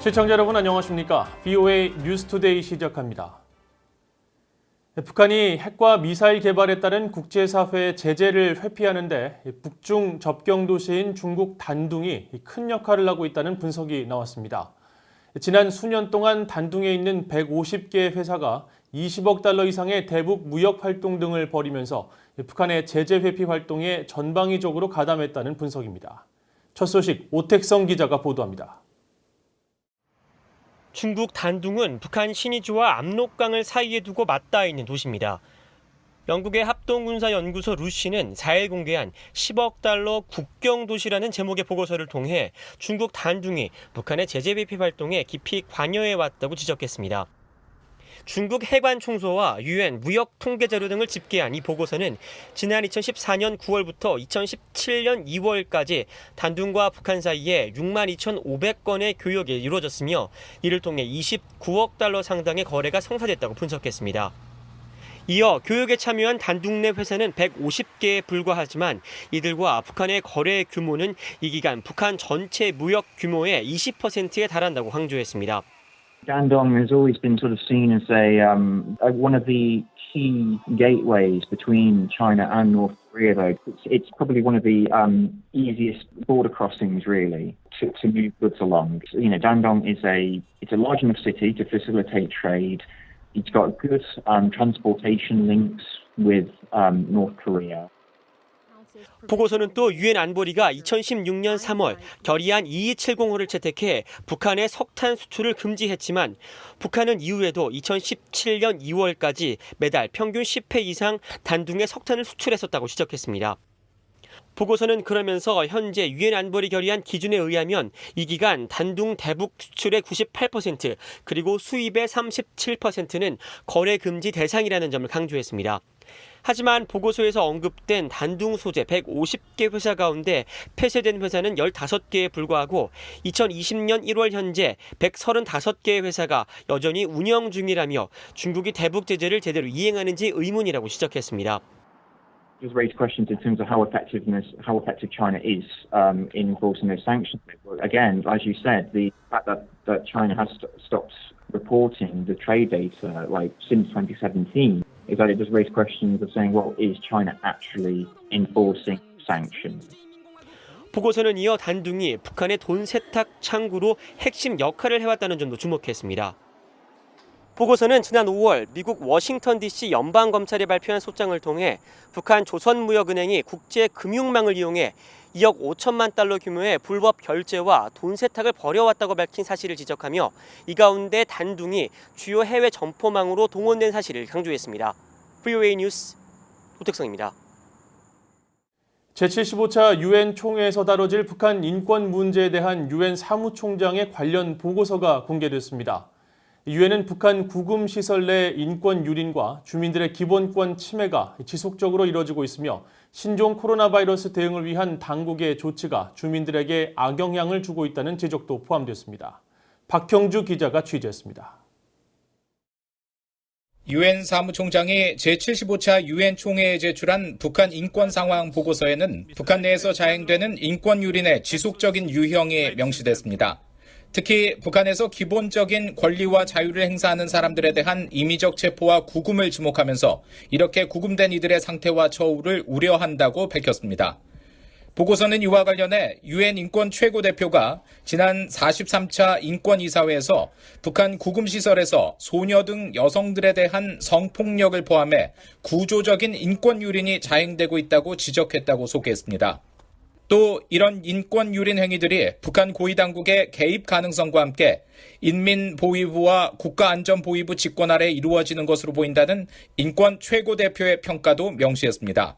시청자 여러분 안녕하십니까? VOA 뉴스투데이 시작합니다. 북한이 핵과 미사일 개발에 따른 국제사회의 제재를 회피하는데 북중 접경 도시인 중국 단둥이 큰 역할을 하고 있다는 분석이 나왔습니다. 지난 수년 동안 단둥에 있는 150개의 회사가 20억 달러 이상의 대북 무역 활동 등을 벌이면서 북한의 제재 회피 활동에 전방위적으로 가담했다는 분석입니다. 첫 소식 오택성 기자가 보도합니다. 중국 단둥은 북한 신의주와 압록강을 사이에 두고 맞닿아 있는 도시입니다. 영국의 합동군사연구소 루시는 4일 공개한 10억 달러 국경도시라는 제목의 보고서를 통해 중국 단둥이 북한의 제재 회피 활동에 깊이 관여해왔다고 지적했습니다. 중국 해관총소와 유엔 무역 통계 자료 등을 집계한 이 보고서는 지난 2014년 9월부터 2017년 2월까지 단둥과 북한 사이에 62,500건의 교역이 이루어졌으며 이를 통해 29억 달러 상당의 거래가 성사됐다고 분석했습니다. 이어 교역에 참여한 단둥 내 회사는 150개에 불과하지만 이들과 북한의 거래 규모는 이 기간 북한 전체 무역 규모의 20%에 달한다고 강조했습니다. Dandong has always been sort of seen as one of the key gateways between China and North Korea, though. It's probably one of the easiest border crossings, really, to move goods along. You know, Dandong it's a large enough city to facilitate trade. It's got good transportation links with North Korea. 보고서는 또 유엔 안보리가 2016년 3월 결의안 2270호를 채택해 북한의 석탄 수출을 금지했지만 북한은 이후에도 2017년 2월까지 매달 평균 10회 이상 단둥에 석탄을 수출했었다고 지적했습니다. 보고서는 그러면서 현재 유엔 안보리 결의안 기준에 의하면 이 기간 단둥 대북 수출의 98% 그리고 수입의 37%는 거래 금지 대상이라는 점을 강조했습니다. 하지만 보고서에서 언급된 단둥 소재 150개 회사 가운데 폐쇄된 회사는 15개에 불과하고 2020년 1월 현재 135개의 회사가 여전히 운영 중이라며 중국이 대북 제재를 제대로 이행하는지 의문이라고 지적했습니다. Just raise questions in terms of how effective China is in enforcing those sanctions. Again, as you said, the fact that China has stopped reporting the trade data like since 2017 is that it does raise questions of saying, well, is China actually enforcing sanctions? 보고서는 이어 단둥이 북한의 돈 세탁 창구로 핵심 역할을 해왔다는 점도 주목했습니다. 보고서는 지난 5월 미국 워싱턴 DC 연방검찰이 발표한 소장을 통해 북한 조선무역은행이 국제금융망을 이용해 2억 5천만 달러 규모의 불법 결제와 돈 세탁을 벌여왔다고 밝힌 사실을 지적하며 이 가운데 단둥이 주요 해외 점포망으로 동원된 사실을 강조했습니다. VOA 뉴스 오택성입니다. 제75차 유엔 총회에서 다뤄질 북한 인권 문제에 대한 유엔 사무총장의 관련 보고서가 공개됐습니다. 유엔은 북한 구금시설 내 인권 유린과 주민들의 기본권 침해가 지속적으로 이뤄지고 있으며 신종 코로나 바이러스 대응을 위한 당국의 조치가 주민들에게 악영향을 주고 있다는 지적도 포함됐습니다. 박형주 기자가 취재했습니다. 유엔 사무총장이 제75차 유엔 총회에 제출한 북한 인권 상황 보고서에는 북한 내에서 자행되는 인권 유린의 지속적인 유형이 명시됐습니다. 특히 북한에서 기본적인 권리와 자유를 행사하는 사람들에 대한 임의적 체포와 구금을 지목하면서 이렇게 구금된 이들의 상태와 처우를 우려한다고 밝혔습니다. 보고서는 이와 관련해 유엔 인권 최고대표가 지난 43차 인권이사회에서 북한 구금시설에서 소녀 등 여성들에 대한 성폭력을 포함해 구조적인 인권 유린이 자행되고 있다고 지적했다고 소개했습니다. 또 이런 인권 유린 행위들이 북한 고위당국의 개입 가능성과 함께 인민보위부와 국가안전보위부 직권 아래 이루어지는 것으로 보인다는 인권 최고대표의 평가도 명시했습니다.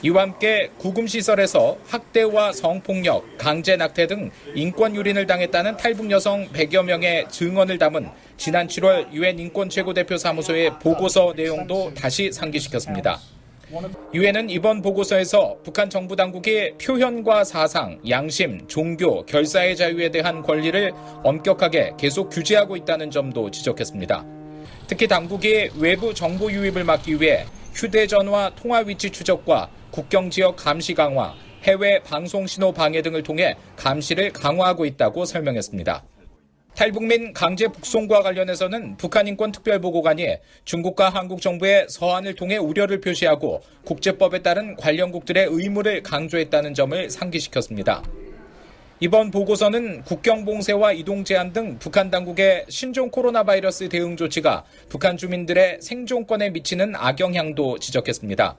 이와 함께 구금시설에서 학대와 성폭력, 강제낙태 등 인권 유린을 당했다는 탈북 여성 100여 명의 증언을 담은 지난 7월 유엔 인권 최고대표 사무소의 보고서 내용도 다시 상기시켰습니다. 유엔은 이번 보고서에서 북한 정부 당국이 표현과 사상, 양심, 종교, 결사의 자유에 대한 권리를 엄격하게 계속 규제하고 있다는 점도 지적했습니다. 특히 당국이 외부 정보 유입을 막기 위해 휴대전화 통화 위치 추적과 국경지역 감시 강화, 해외 방송 신호 방해 등을 통해 감시를 강화하고 있다고 설명했습니다. 탈북민 강제 북송과 관련해서는 북한 인권특별보고관이 중국과 한국 정부의 서한을 통해 우려를 표시하고 국제법에 따른 관련국들의 의무를 강조했다는 점을 상기시켰습니다. 이번 보고서는 국경 봉쇄와 이동 제한 등 북한 당국의 신종 코로나 바이러스 대응 조치가 북한 주민들의 생존권에 미치는 악영향도 지적했습니다.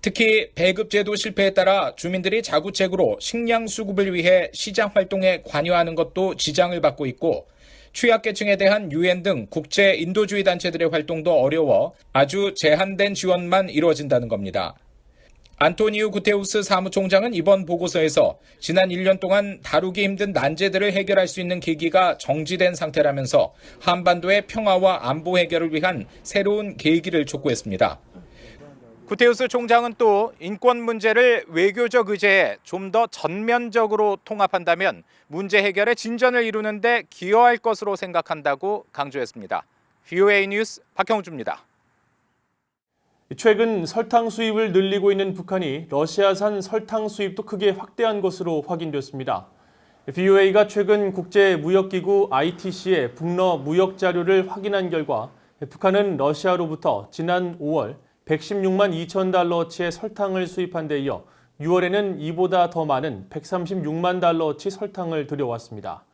특히 배급제도 실패에 따라 주민들이 자구책으로 식량 수급을 위해 시장 활동에 관여하는 것도 지장을 받고 있고 취약계층에 대한 유엔 등 국제 인도주의 단체들의 활동도 어려워 아주 제한된 지원만 이루어진다는 겁니다. 안토니우 구테우스 사무총장은 이번 보고서에서 지난 1년 동안 다루기 힘든 난제들을 해결할 수 있는 계기가 정지된 상태라면서 한반도의 평화와 안보 해결을 위한 새로운 계기를 촉구했습니다. 구테우스 총장은 또 인권 문제를 외교적 의제에 좀 더 전면적으로 통합한다면 문제 해결에 진전을 이루는 데 기여할 것으로 생각한다고 강조했습니다. VOA 뉴스 박형주입니다. 최근 설탕 수입을 늘리고 있는 북한이 러시아산 설탕 수입도 크게 확대한 것으로 확인됐습니다. VOA가 최근 국제무역기구 ITC의 북러 무역 자료를 확인한 결과 북한은 러시아로부터 지난 5월 116만 2천 달러어치의 설탕을 수입한 데 이어 6월에는 이보다 더 많은 136만 달러어치 설탕을 들여왔습니다.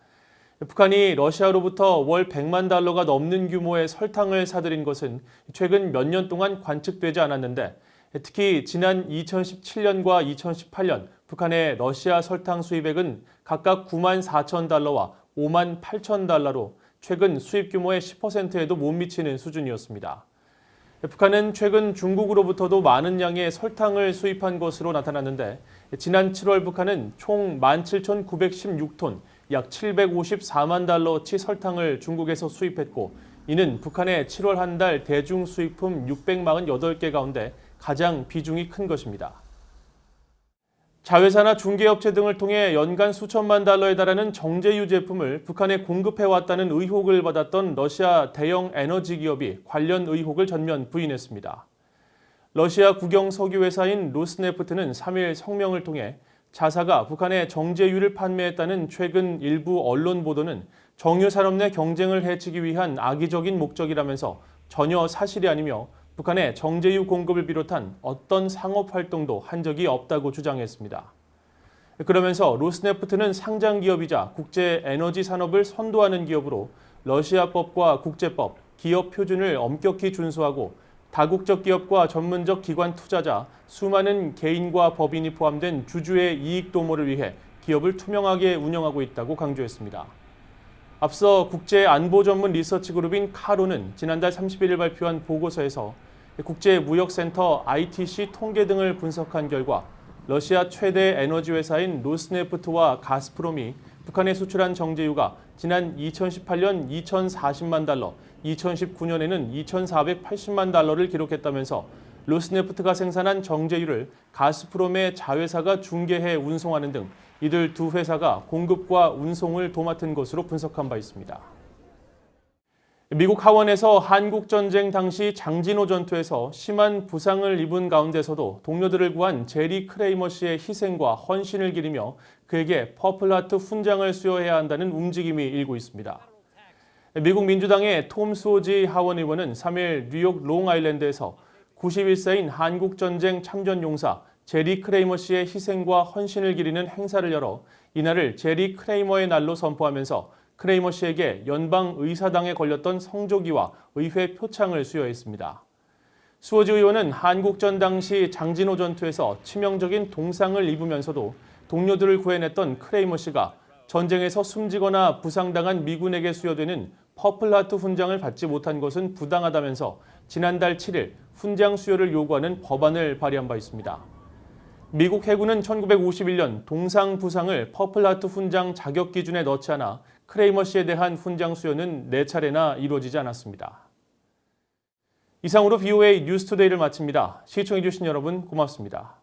북한이 러시아로부터 월 100만 달러가 넘는 규모의 설탕을 사들인 것은 최근 몇 년 동안 관측되지 않았는데 특히 지난 2017년과 2018년 북한의 러시아 설탕 수입액은 각각 9만 4천 달러와 5만 8천 달러로 최근 수입 규모의 10%에도 못 미치는 수준이었습니다. 북한은 최근 중국으로부터도 많은 양의 설탕을 수입한 것으로 나타났는데 지난 7월 북한은 총 17,916톤, 약 754만 달러어치 설탕을 중국에서 수입했고 이는 북한의 7월 한 달 대중 수입품 648개 가운데 가장 비중이 큰 것입니다. 자회사나 중개업체 등을 통해 연간 수천만 달러에 달하는 정제유 제품을 북한에 공급해왔다는 의혹을 받았던 러시아 대형 에너지 기업이 관련 의혹을 전면 부인했습니다. 러시아 국영 석유 회사인 로스네프트는 3일 성명을 통해 자사가 북한에 정제유를 판매했다는 최근 일부 언론 보도는 정유 산업 내 경쟁을 해치기 위한 악의적인 목적이라면서 전혀 사실이 아니며 북한의 정제유 공급을 비롯한 어떤 상업 활동도 한 적이 없다고 주장했습니다. 그러면서 로스네프트는 상장 기업이자 국제 에너지 산업을 선도하는 기업으로 러시아법과 국제법, 기업 표준을 엄격히 준수하고 다국적 기업과 전문적 기관 투자자, 수많은 개인과 법인이 포함된 주주의 이익 도모를 위해 기업을 투명하게 운영하고 있다고 강조했습니다. 앞서 국제안보 전문 리서치 그룹인 카로는 지난달 31일 발표한 보고서에서 국제무역센터 ITC 통계 등을 분석한 결과 러시아 최대 에너지 회사인 로스네프트와 가스프롬이 북한에 수출한 정제유가 지난 2018년 2,040만 달러, 2019년에는 2,480만 달러를 기록했다면서 로스네프트가 생산한 정제유를 가스프롬의 자회사가 중개해 운송하는 등 이들 두 회사가 공급과 운송을 도맡은 것으로 분석한 바 있습니다. 미국 하원에서 한국전쟁 당시 장진호 전투에서 심한 부상을 입은 가운데서도 동료들을 구한 제리 크레이머 씨의 희생과 헌신을 기리며 그에게 퍼플하트 훈장을 수여해야 한다는 움직임이 일고 있습니다. 미국 민주당의 톰 수오지 하원 의원은 3일 뉴욕 롱아일랜드에서 91세인 한국전쟁 참전용사 제리 크레이머 씨의 희생과 헌신을 기리는 행사를 열어 이날을 제리 크레이머의 날로 선포하면서 크레이머 씨에게 연방 의사당에 걸렸던 성조기와 의회 표창을 수여했습니다. 수오지 의원은 한국전 당시 장진호 전투에서 치명적인 동상을 입으면서도 동료들을 구해냈던 크레이머 씨가 전쟁에서 숨지거나 부상당한 미군에게 수여되는 퍼플하트 훈장을 받지 못한 것은 부당하다면서 지난달 7일 훈장 수여를 요구하는 법안을 발의한 바 있습니다. 미국 해군은 1951년 동상 부상을 퍼플하트 훈장 자격 기준에 넣지 않아 크레이머 씨에 대한 훈장 수여는 4차례나 이루어지지 않았습니다. 이상으로 VOA 뉴스투데이를 마칩니다. 시청해주신 여러분 고맙습니다.